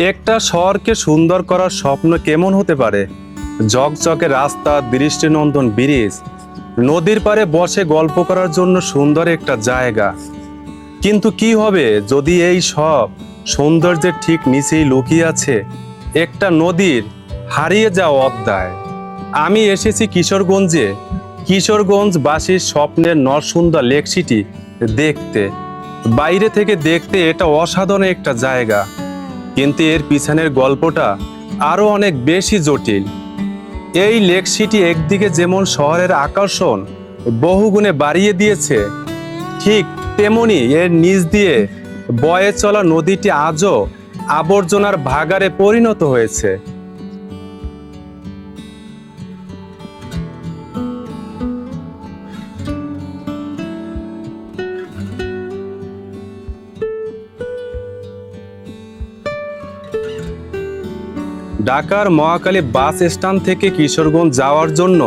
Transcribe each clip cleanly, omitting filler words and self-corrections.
একটা শহরকে সুন্দর করার স্বপ্ন কেমন হতে পারে? ঝকঝকে রাস্তা, দৃষ্টিনন্দন ব্রিজ, নদীর পাড়ে বসে গল্প করার জন্য সুন্দর একটা জায়গা। কিন্তু কি হবে যদি এই সব সৌন্দর্যের ঠিক নিচেই লুকিয়ে আছে একটা নদীর হারিয়ে যাওয়া অধ্যায়? আমি এসেছি কিশোরগঞ্জে, কিশোরগঞ্জবাসীর স্বপ্নের নরসুন্দর লেক সিটি দেখতে। বাইরে থেকে দেখতে এটা অসাধারণ একটা জায়গা, কিন্তু এর পিছনের গল্পটা আরো অনেক বেশি জটিল। এই লেক সিটি একদিকে যেমন শহরের আকর্ষণ বহুগুণে বাড়িয়ে দিয়েছে, ঠিক তেমনি এর নিচ দিয়ে বয়ে চলা নদীটি আজও আবর্জনার ভাগাড়ে পরিণত হয়েছে। ঢাকার মহাখালী বাস স্ট্যান্ড থেকে কিশোরগঞ্জ যাওয়ার জন্য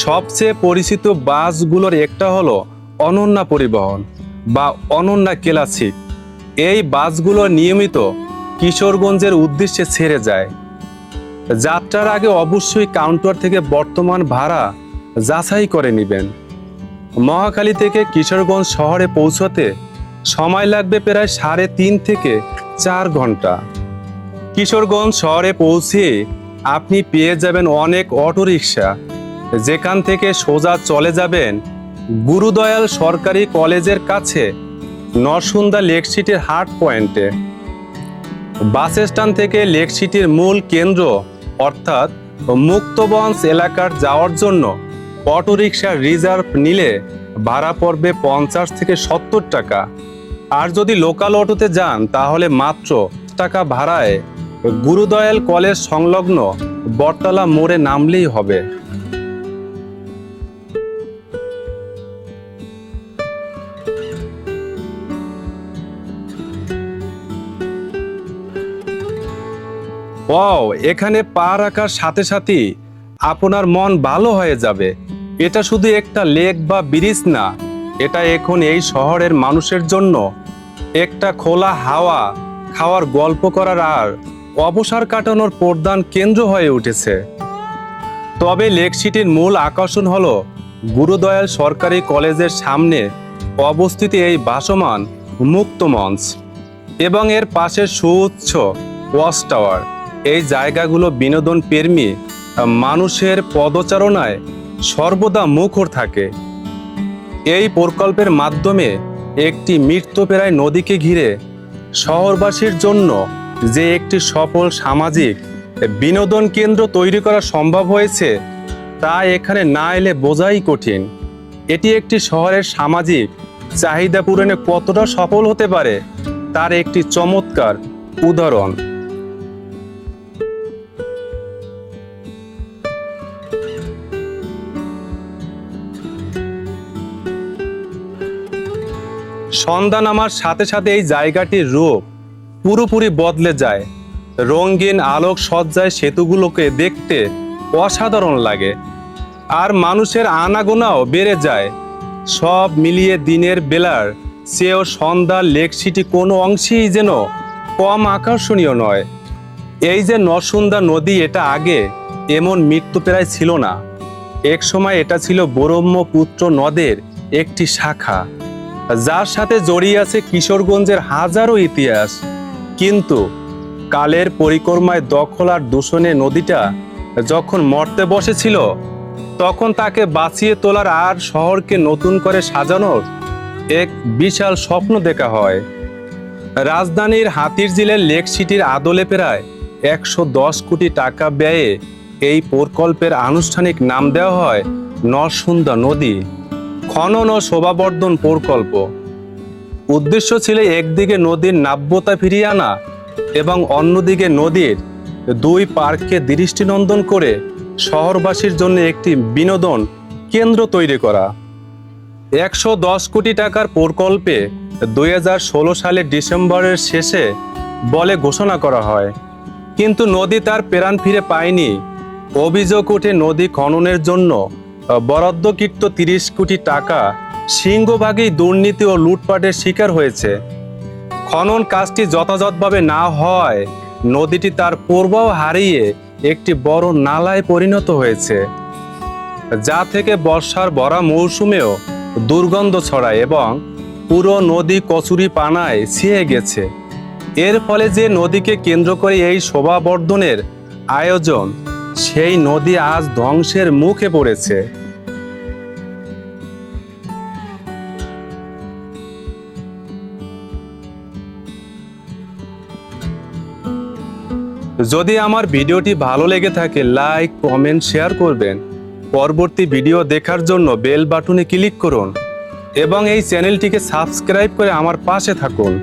সবচেয়ে পরিচিত বাসগুলোর একটা হলো অনন্যা পরিবহন বা অনন্যা ক্লাসিক। এই বাসগুলো নিয়মিত কিশোরগঞ্জের উদ্দেশ্যে ছেড়ে যায়। যাত্রার আগে অবশ্যই কাউন্টার থেকে বর্তমান ভাড়া যাচাই করে নেবেন। মহাখালী থেকে কিশোরগঞ্জ শহরে পৌঁছতে সময় লাগবে প্রায় 3.5 থেকে 4 ঘন্টা। কিশোরগঞ্জ শহরে পৌঁছে আপনি পেয়ে যাবেন অনেক অটোরিকশা, যেখান থেকে সোজা চলে যাবেন গুরুদয়াল সরকারি কলেজের কাছে নরসুন্দা লেক সিটির হার্ট পয়েন্টে। বাস স্ট্যান্ড থেকে লেক সিটির মূল কেন্দ্র অর্থাৎ মুক্তবঞ্চ এলাকার যাওয়ার জন্য অটোরিকশা রিজার্ভ নিলে ভাড়া পড়বে 50 থেকে 70 টাকা। আর যদি লোকাল অটোতে যান তাহলে মাত্র টাকা ভাড়ায় গুরুদয়াল কলেজ সংলগ্ন বটতলা মোড়ে নামলেই হবে। ওয়াও, এখানে পা রাখার সাথে সাথে আপনার মন ভালো হয়ে যাবে। এটা শুধু একটা লেক বা ব্রিজ না, এটা এখন এই শহরের মানুষের জন্য একটা খোলা হাওয়া খাওয়ার, গল্প করার আর অবসর কাটানোর প্রধান কেন্দ্র হয়ে উঠেছে। তবে লেক সিটির মূল আকর্ষণ হলো গুরুদয়াল সরকারি কলেজের সামনে অবস্থিত এই ভাসমান মুক্ত মঞ্চ এবং এর পাশে সুউচ্চ ওয়াচ টাওয়ার। এই জায়গাগুলো বিনোদন প্রেমী মানুষের পদচারণায় সর্বদা মুখর থাকে। এই প্রকল্পের মাধ্যমে একটি মৃত্যুপ্রায় নদীকে ঘিরে শহরবাসীর জন্য যে একটি সফল সামাজিক বিনোদন কেন্দ্র তৈরি করা সম্ভব হয়েছে তা এখানে না এলে বোঝাই কঠিন। এটি একটি শহরের সামাজিক চাহিদা পূরণে কতটা সফল হতে পারে তার একটি চমৎকার উদাহরণ। সন্ধ্যা নামার সাথে সাথে এই জায়গাটির রূপ পুরোপুরি বদলে যায়। রঙিন আলোক সজ্জায় সেতুগুলোকে দেখতে অসাধারণ লাগে, আর মানুষের আনাগোনাও বেড়ে যায়। সব মিলিয়ে দিনের বেলার চেয়েও সন্ধ্যার লেক সিটি কোনো অংশেই যেন কম আকর্ষণীয় নয়। এই যে নরসুন্দা নদী, এটা আগে এমন মৃত্যুপ্রায় ছিল না। এক সময় এটা ছিল ব্রহ্মপুত্র নদের একটি শাখা, যার সাথে জড়িয়ে আছে কিশোরগঞ্জের হাজারো ইতিহাস। কিন্তু কালের পরিক্রমায় দখল আর দূষণে নদীটা যখন মরতে বসেছিল, তখন তাকে বাঁচিয়ে তোলার আর শহরকে নতুন করে সাজানোর এক বিশাল স্বপ্ন দেখা হয়। রাজধানীর হাতিরঝিলের লেক সিটির আদলে প্রায় 110 কোটি টাকা ব্যয়ে এই প্রকল্পের আনুষ্ঠানিক নাম দেওয়া হয় নরসুন্দা নদী খনন ও শোভাবর্ধন প্রকল্প। উদ্দেশ্য ছিল একদিকে নদীর নাব্যতা ফিরিয়ে আনা এবং অন্যদিকে নদীর দুই পার্ককে দৃষ্টিনন্দন করে শহরবাসীর জন্য একটি বিনোদন কেন্দ্র তৈরি করা। 110 কোটি টাকার প্রকল্পে 2016 সালের ডিসেম্বরের শেষে বলে ঘোষণা করা হয়, কিন্তু নদী তার প্রাণ ফিরে পায়নি। অভিযোগ ওঠে নদী খননের জন্য বরাদ্দকৃত 30 কোটি টাকা সিংহভাগই দুর্নীতি ও লুটপাটের শিকার হয়েছে। খনন কাজটি যথাযথভাবে না হয় নদীটি তার প্রবাহ হারিয়ে একটি বড় নালায় পরিণত হয়েছে, যা থেকে বর্ষার ভরা মৌসুমেও দুর্গন্ধ ছড়ায় এবং পুরো নদী কচুরি পানায় ছেয়ে গেছে। এর ফলে যে নদীকে কেন্দ্র করে এই শোভাবর্ধনের আয়োজন, সেই নদী আজ ধ্বংসের মুখে পড়েছে। যদি আমার ভিডিওটি ভালো লেগে থাকে, লাইক, কমেন্ট, শেয়ার করবেন। পরবর্তী ভিডিও দেখার জন্য বেল বাটনে ক্লিক করুন এবং এই চ্যানেলটিকে সাবস্ক্রাইব করে আমার পাশে থাকুন।